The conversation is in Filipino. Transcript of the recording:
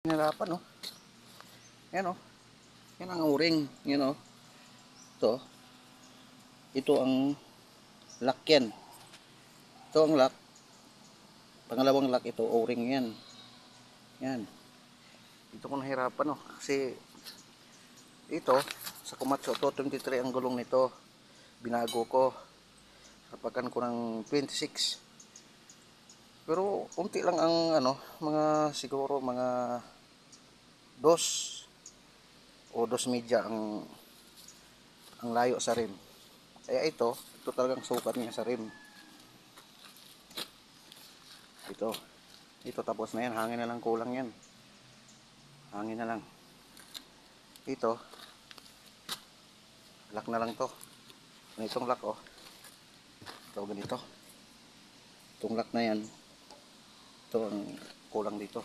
Nahirapan, no? Yan, oh. Yan ang o-ring. Yan, oh. Ito. Ito ang lock yan. Ito ang lock. Pangalawang lock ito, o-ring yan. Yan. Ito ko nahirapan, oh. Kasi ito, sa Komatsu 223 ang gulong nito. Binago ko. Napakan ko ng 26. Pero unti lang ang mga siguro mga 2 o 2 media ang layo sa rim. Kaya ito talagang sukat niya sa rim. Ito tapos na yan, hangin na lang kulang yan. Hangin na lang. Ito lock na lang to. Ganitong lock, oh. Ito ganito. Itong lock na yan. Ito ang kulang dito.